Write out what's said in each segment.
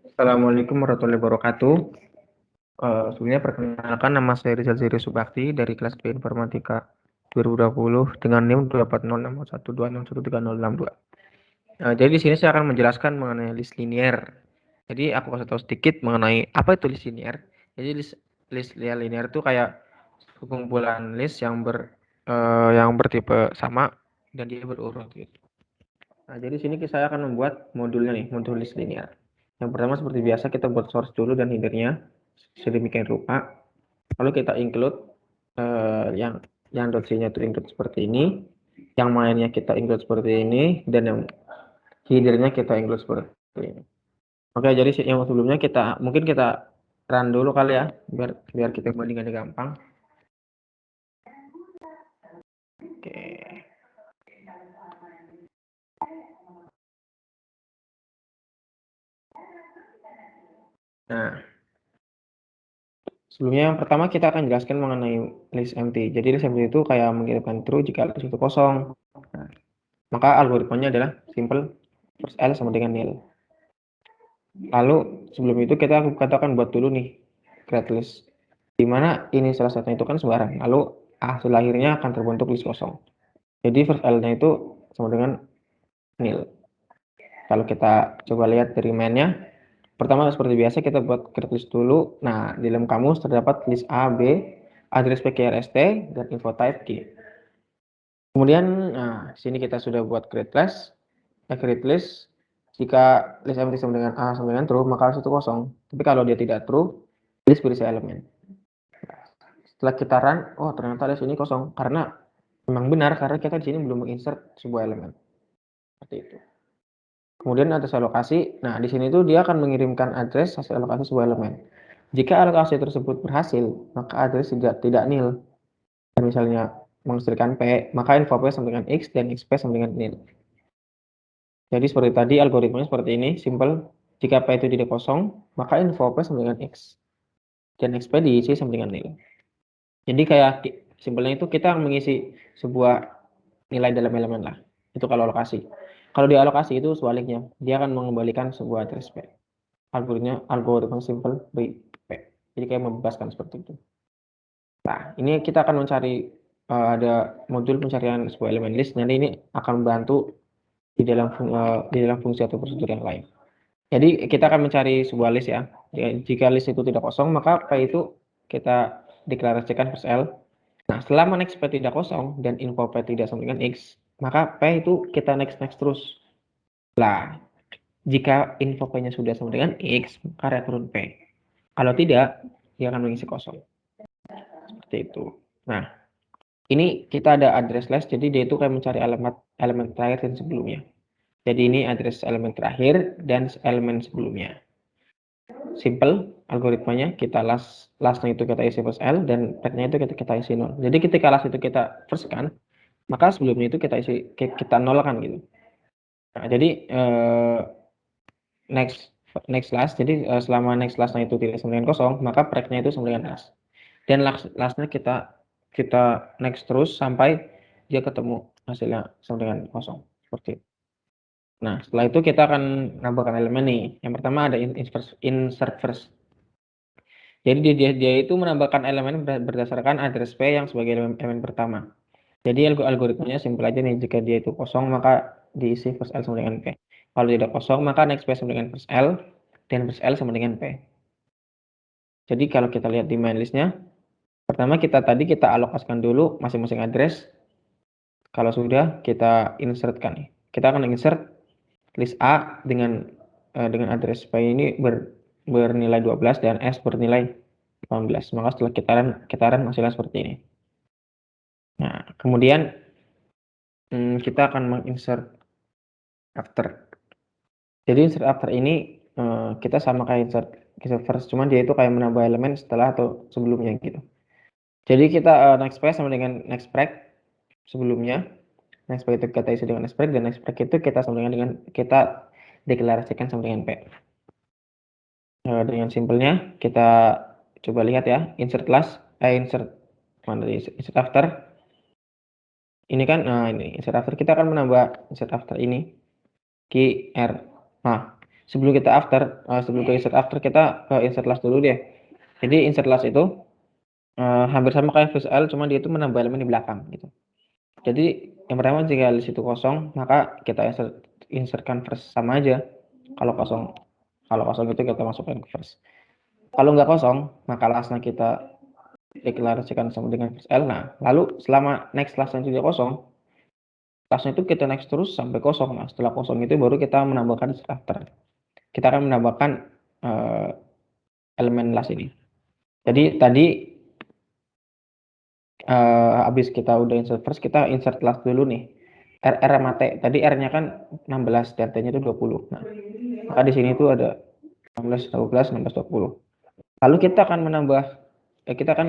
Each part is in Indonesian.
Assalamualaikum warahmatullahi wabarakatuh. Sebelumnya perkenalkan nama saya Rizal Ziri Subakti dari kelas B Informatika 2020 dengan NIM 2406120130062. Jadi di sini saya akan menjelaskan mengenai list linear. Jadi aku kasih tahu sedikit mengenai apa itu list linear. Jadi list linear itu kayak kumpulan list yang bertipe sama dan dia berurut gitu. Nah, jadi sini saya akan membuat modulnya nih, modul list linear. Yang pertama seperti biasa kita buat source dulu dan headernya sedemikian rupa. Lalu kita include yang .c-nya itu include seperti ini, yang mainnya kita include seperti ini, dan yang headernya kita include seperti ini. Oke, jadi yang sebelumnya mungkin kita run dulu kali ya, biar kita bandingkannya gampang. Oke. Nah, sebelumnya yang pertama kita akan jelaskan mengenai list empty. Jadi list empty itu kayak mengirimkan true jika list itu kosong. Nah, maka algoritmanya adalah simple first L sama dengan nil. Lalu sebelum itu kita katakan buat dulu nih create list. Dimana ini salah satunya itu kan sembarang. Lalu hasil akhirnya akan terbentuk list kosong. Jadi first L-nya itu sama dengan nil. Kalau kita coba lihat dari mainnya, pertama seperti biasa kita buat create list dulu. Nah, di dalam kamus terdapat list A, B, address PKRST, dan info type key. Kemudian, nah, sini kita sudah buat create list. Jika list empty sama dengan A sama dengan true, maka list itu kosong. Tapi kalau dia tidak true, list berisi elemen. Setelah kita run, oh ternyata list ini kosong. Karena memang benar, karena kita di sini belum menginsert sebuah elemen. Seperti itu. Kemudian address alokasi. Nah, di sini tuh dia akan mengirimkan address hasil alokasi sebuah elemen. Jika alokasi tersebut berhasil, maka address tidak nil. Misalnya menghasilkan P, maka info P sama dengan X dan XP sama dengan nil. Jadi seperti tadi algoritmanya seperti ini, simple. Jika P itu tidak kosong, maka info P sama dengan X. Dan XP diisi sama dengan nil. Jadi kayak simpelnya itu kita mengisi sebuah nilai dalam elemen lah. Itu kalau alokasi. Kalau di alokasi itu sebaliknya, dia akan mengembalikan sebuah address P. Algoritma simple by P. Jadi kayak membebaskan seperti itu. Nah, ini kita akan mencari ada modul pencarian sebuah elemen list. Nanti ini akan membantu di dalam fungsi atau prosedur yang lain. Jadi kita akan mencari sebuah list ya. Jika list itu tidak kosong, maka P itu kita deklarasikan first L. Nah, selama next P tidak kosong dan info P tidak sama dengan X, maka P itu kita next terus. Lah, jika info P-nya sudah sama dengan X, maka return P. Kalau tidak, dia akan mengisi kosong. Seperti itu. Nah, ini kita ada address list, jadi dia itu kayak mencari elemen terakhir dan sebelumnya. Jadi ini address elemen terakhir dan elemen sebelumnya. Simple algoritmanya, kita lastnya itu kita isi first L dan path-nya itu kita isi 0. Jadi ketika last itu kita first kan, maka sebelumnya itu kita nolkan gitu. Nah, jadi next last, jadi selama next lastnya itu tidak sama dengan kosong, maka path-nya itu sama dengan last. Dan lastnya kita next terus sampai dia ketemu hasilnya sama dengan kosong. Seperti itu. Nah, setelah itu kita akan menambahkan elemen nih. Yang pertama ada insert first. Jadi dia itu menambahkan elemen berdasarkan address P yang sebagai elemen pertama. Jadi algoritmanya simpel aja nih. Jika dia itu kosong, maka diisi first L sama dengan P. Kalau tidak kosong, maka next P sama dengan first L, dan first L sama dengan P. Jadi kalau kita lihat di main listnya, pertama kita alokasikan dulu masing-masing address. Kalau sudah, kita insertkan. Kita akan insert list A dengan address P ini bernilai 12 dan S bernilai 18. Maka setelah kita run hasilnya seperti ini. Nah, kemudian kita akan menginsert after. Jadi insert after ini kita sama kayak insert first, cuman dia itu kayak menambah elemen setelah atau sebelumnya gitu. Jadi kita next page sama dengan next break sebelumnya. Next break itu kita isi dengan next break, dan next break itu kita sama dengan kita deklarasikan sama dengan P. Dengan simpelnya kita coba lihat ya, insert after. Ini kan, nah ini insert after, kita akan menambah insert after ini key R. Nah, sebelum kita insert after, kita ke insert last dulu deh. Jadi insert last itu hampir sama kayak first L, cuma dia itu menambah elemen di belakang gitu. Jadi yang pertama, jika list itu kosong, maka kita insertkan first, sama aja. Kalau kosong itu kita masukkan ke first. Kalau nggak kosong, maka lastnya kita deklarasikan sama dengan first L. Nah, lalu selama next lastnya itu kosong, lastnya itu kita next terus sampai kosong. Nah, setelah kosong itu baru kita menambahkan after. Kita akan menambahkan elemen last ini. Jadi tadi habis kita udah insert first, kita insert last dulu nih. R sama T. Tadi R-nya kan 16 dan T-nya itu 20. Nah, maka di sini itu ada 16, 12, 16, 20. Lalu kita akan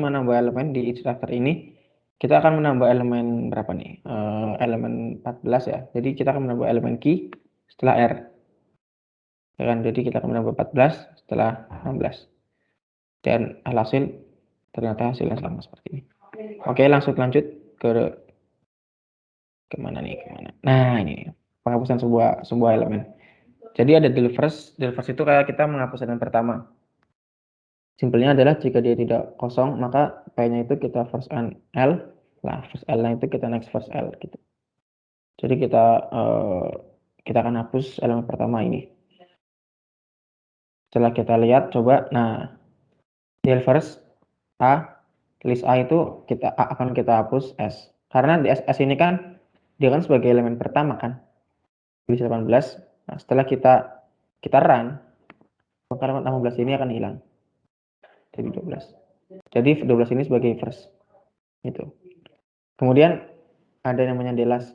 menambah elemen di insert after ini. Kita akan menambah elemen berapa nih? Elemen 14 ya. Jadi kita akan menambah elemen key setelah R. Ya kan? Jadi kita akan menambah 14 setelah 16. Dan alhasil ternyata hasilnya sama seperti ini. Oke, langsung lanjut ke kemana nih? Nah, ini penghapusan sebuah elemen. Jadi ada delete first itu kayak kita menghapus elemen pertama. Simpelnya adalah jika dia tidak kosong, maka P-nya itu kita first L, first L-nya itu kita next first L gitu. Jadi kita akan hapus elemen pertama ini. Setelah kita lihat, coba, nah, delete first A, list A itu akan kita hapus S. Karena di S ini kan dia kan sebagai elemen pertama kan, list 18. Nah, setelah kita run, maka elemen 18 ini akan hilang. Jadi 12. Jadi 12 ini sebagai first. Itu. Kemudian ada yang namanya delas.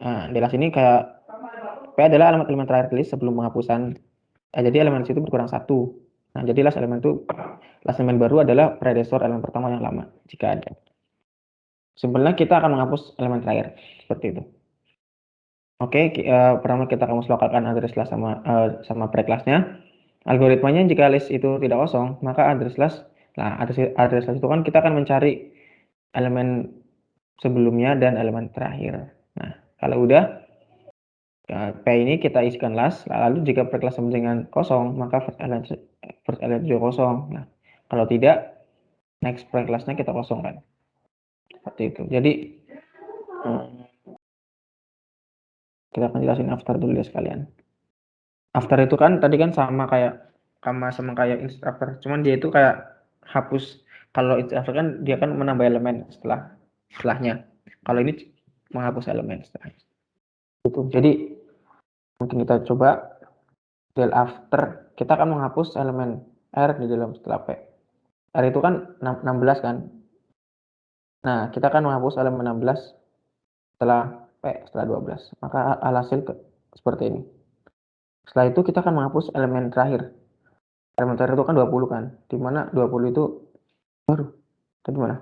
Nah, delas ini kayak P adalah elemen terakhir list sebelum penghapusan. Jadi elemen situ berkurang 1. Nah, jadi last elemen baru adalah predecessor elemen pertama yang lama jika ada. Simpelnya kita akan menghapus elemen terakhir seperti itu. Oke, pertama kita akan lokalkan address class sama pre-class-nya. Algoritmanya jika list itu tidak kosong, maka address class itu kan kita akan mencari elemen sebelumnya dan elemen terakhir. Nah, kalau udah P ini kita isikan last, lalu jika pre-class sama dengan kosong, maka first element juga kosong. Nah, kalau tidak, next pre-class-nya kita kosongkan. Seperti itu. Jadi kita akan jelasin after dulu ya sekalian. After itu kan tadi kan sama kayak insert after, cuman dia itu kayak hapus. Kalau insert after kan dia kan menambah elemen setelahnya. Kalau ini menghapus elemen setelahnya. Itu. Jadi mungkin kita coba del after, kita akan menghapus elemen R di dalam setelah P. R itu kan 16 kan. Nah, kita akan menghapus elemen 16 setelah P, setelah 12. Maka alhasil seperti ini. Setelah itu kita akan menghapus elemen terakhir. Elemen terakhir itu kan 20 kan. Di mana 20 itu baru. Tadi mana?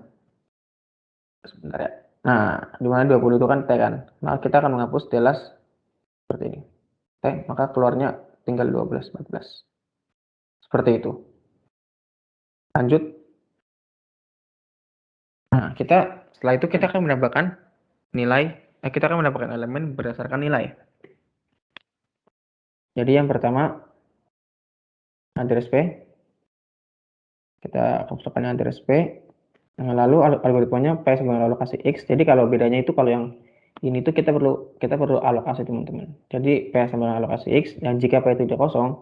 Sebentar ya. Nah, di mana 20 itu kan T kan. Maka kita akan menghapus delas seperti ini. T, maka keluarnya tinggal 12, 14. Seperti itu. Lanjut. Nah, setelah itu kita akan menambahkan kita akan mendapatkan elemen berdasarkan nilai. Jadi yang pertama address P, kita masukkan address P. Lalu algoritmanya P sama alokasi X. Jadi kalau bedanya itu, kalau yang ini tuh kita perlu alokasi teman-teman. Jadi P sama alokasi X, dan jika P itu tidak kosong,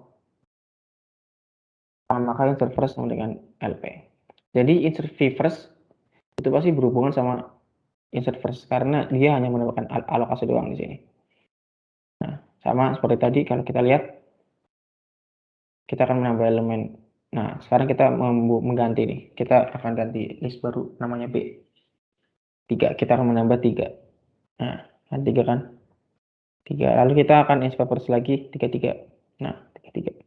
maka insert first sama dengan LP. Jadi insert V first itu pasti berhubungan sama insert first karena dia hanya mendapatkan alokasi doang di sini. Nah, sama seperti tadi, kalau kita lihat kita akan menambah elemen. Nah, sekarang kita mengganti nih. Kita akan ganti list baru namanya B. 3. Kita akan menambah 3. Nah, kan 3 kan? 3. Lalu kita akan insert first lagi 33. Nah, 33.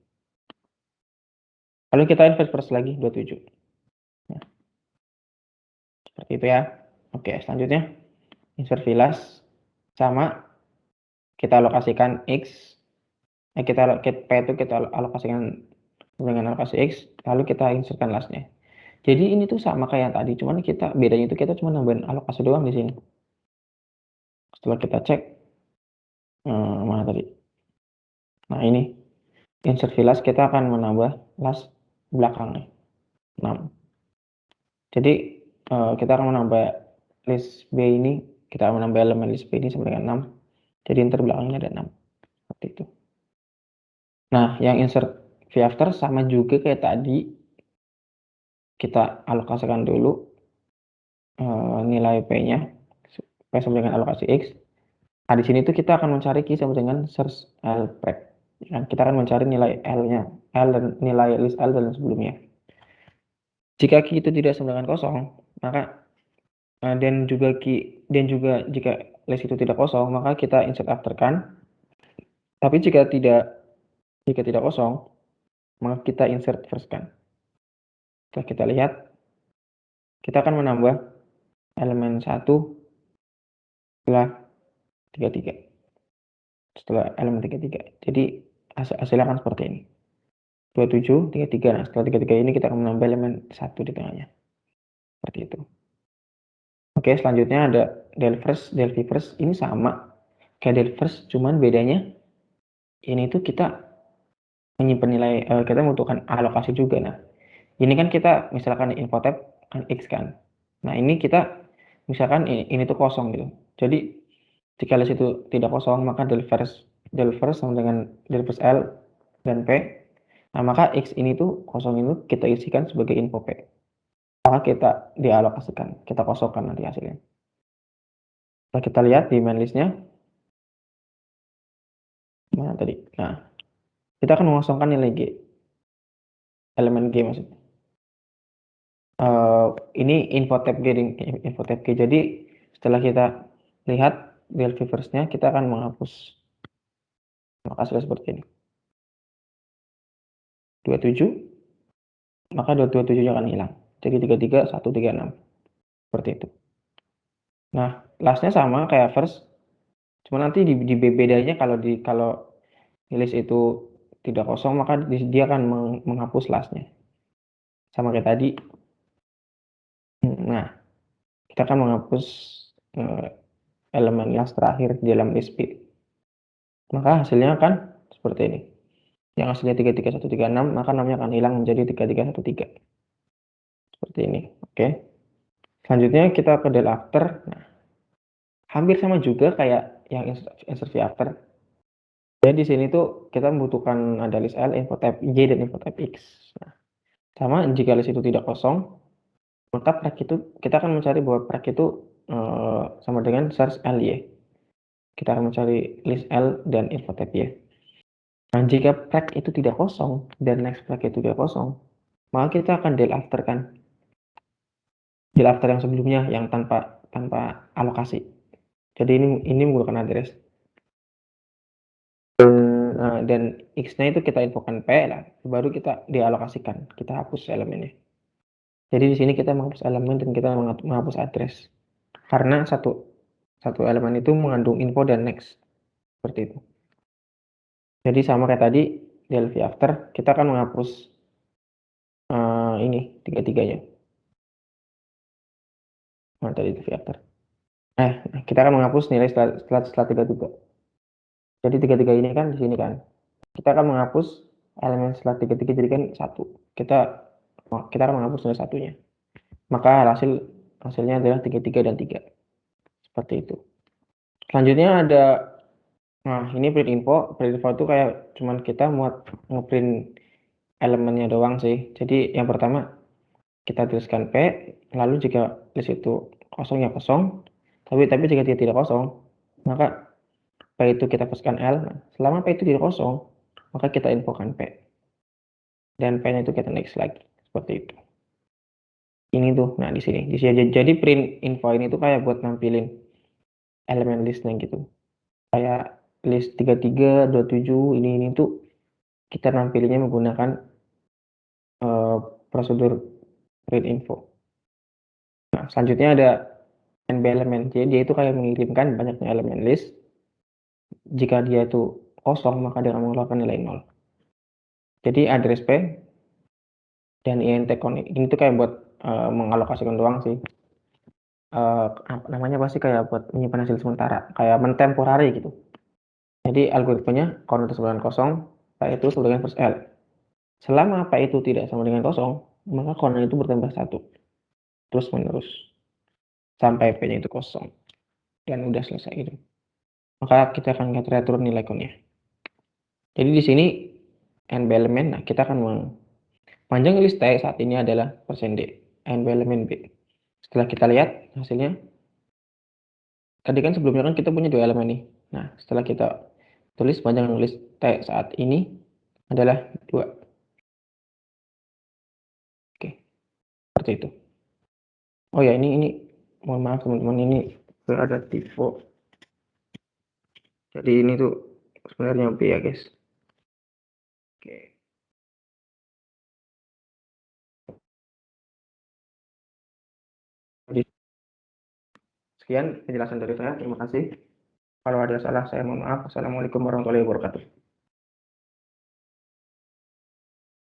Lalu kita insert first lagi 27. Nah, seperti itu ya. Oke, selanjutnya insert last sama kita alokasikan X. P itu kita alokasikan dengan alokasi X, lalu kita insertkan lastnya. Jadi ini tuh sama kayak yang tadi, cuman bedanya itu kita cuma nambahin alokasi doang di sini. Setelah kita cek, Mana tadi? Nah ini insert filas kita akan menambah las belakangnya 6. Jadi kita akan menambah list B ini, kita akan menambah elemen list B ini sampai dengan 6. Jadi enter belakangnya ada 6. Seperti itu. Nah, yang insert vafter sama juga kayak tadi. Kita alokasikan dulu nilai P-nya P sama dengan alokasi X. Nah, di sini tuh kita akan mencari key sama dengan search lprec. Ya, kita akan mencari nilai L-nya, L dan nilai list L dan sebelumnya. Jika key itu tidak sama dengan kosong, maka dan juga jika list itu tidak kosong, maka kita insert after kan. Tapi jika tidak kosong, maka kita insert first kan. Setelah kita lihat, kita akan menambah elemen 1 setelah 33. Setelah elemen 33. Jadi hasilnya akan seperti ini. 27, 33. Nah, setelah 33 ini kita akan menambah elemen 1 di tengahnya. Seperti itu. Oke, selanjutnya ada del first. Ini sama kayak del first, cuman bedanya ini tuh kita menyimpan nilai, kita membutuhkan alokasi juga. Nah, ini kan kita misalkan info tab kan X kan. Nah, ini kita misalkan ini tuh kosong gitu. Jadi jika list itu tidak kosong, maka del first sama dengan del first L dan P. Nah, maka X ini tuh kosong itu kita isikan sebagai info P. Maka kita dialokasikan, kita kosongkan nanti hasilnya. Setelah kita lihat di main listnya, mana tadi? Nah, kita akan mengosongkan nilai G, elemen G maksudnya. Ini info tab G. Jadi setelah kita lihat del first-nya, kita akan menghapus hasilnya seperti ini. 27, maka 227 akan hilang. Jadi 33, 136. Seperti itu. Nah, lastnya sama kayak first, cuma nanti di bedanya kalau list itu tidak kosong, maka dia akan menghapus lastnya. Sama kayak tadi. Nah, kita akan menghapus elemen last terakhir di dalam list B. Maka hasilnya akan seperti ini. Yang hasilnya 33136, maka namanya akan hilang menjadi 3313. Seperti ini. Oke. Selanjutnya kita ke del after. Nah, hampir sama juga kayak yang insert after. Jadi di sini tuh kita membutuhkan ada list L, info tab Y, dan info tab X. Nah, sama jika list itu tidak kosong, maka prek itu kita akan mencari bahwa prek itu sama dengan search LY. Kita akan mencari list L dan info tab Y. Nah, jika prek itu tidak kosong dan next prek itu tidak kosong, maka kita akan del after kan. Del after yang sebelumnya yang tanpa alokasi. Jadi ini menggunakan address. Dan X-nya itu kita infokan P lah, baru kita dialokasikan, kita hapus elemennya. Jadi di sini kita menghapus elemen dan kita menghapus address. Karena satu elemen itu mengandung info dan next. Seperti itu. Jadi sama kayak tadi, del after, kita akan menghapus ini, tiga-tiganya. Nah, tadi del after. Kita akan menghapus nilai setelah 33. Jadi 33 ini kan di sini kan. Kita akan menghapus elemen setelah 33 jadi kan 1. Kita akan menghapus nilai satunya. Maka hasilnya adalah 33 dan 3. Seperti itu. Selanjutnya ada, nah ini print info. Print info itu kayak cuman kita muat ngeprint elemennya doang sih. Jadi yang pertama kita tuliskan P, lalu jika list itu kosong ya kosong, tapi jika dia tidak kosong, maka P itu kita paskan L. Nah, selama P itu tidak kosong, maka kita infokan P. Dan P-nya itu kita next lagi. Seperti itu. Ini tuh, nah di sini. Jadi print info ini tuh kayak buat nampilin elemen listnya gitu. Kayak list 33, 27, ini tuh kita nampilinnya menggunakan prosedur print info. Nah, selanjutnya ada NB elemen. Jadi dia itu kayak mengirimkan banyaknya elemen list. Jika dia itu kosong, maka dia akan mengeluarkan nilai 0. Jadi address P dan INT connect ini tuh kayak buat mengalokasikan doang sih. Namanya pasti kayak buat menyimpan hasil sementara, kayak mentemporary gitu. Jadi algoritmanya count itu sama dengan kosong, P itu sama dengan first L. Selama P itu tidak sama dengan kosong, maka count itu bertambah 1. Terus menerus. Sampai P-nya itu kosong. Dan udah selesai gitu. Maka kita akan lihat return nilai count-nya. Jadi di sini NB elemen, nah kita akan panjang list T saat ini adalah %D, NB elemen B. Setelah kita lihat hasilnya, tadi kan sebelumnya kan kita punya 2 elemen nih. Nah, setelah kita tulis panjang list T saat ini adalah 2. Oke, seperti itu. Oh ya, ini mohon maaf teman-teman, ini ada typo. Jadi ini tuh sebenarnya B ya, guys. Oke. Jadi sekian penjelasan dari saya. Terima kasih. Kalau ada salah saya mohon maaf. Assalamualaikum warahmatullahi wabarakatuh.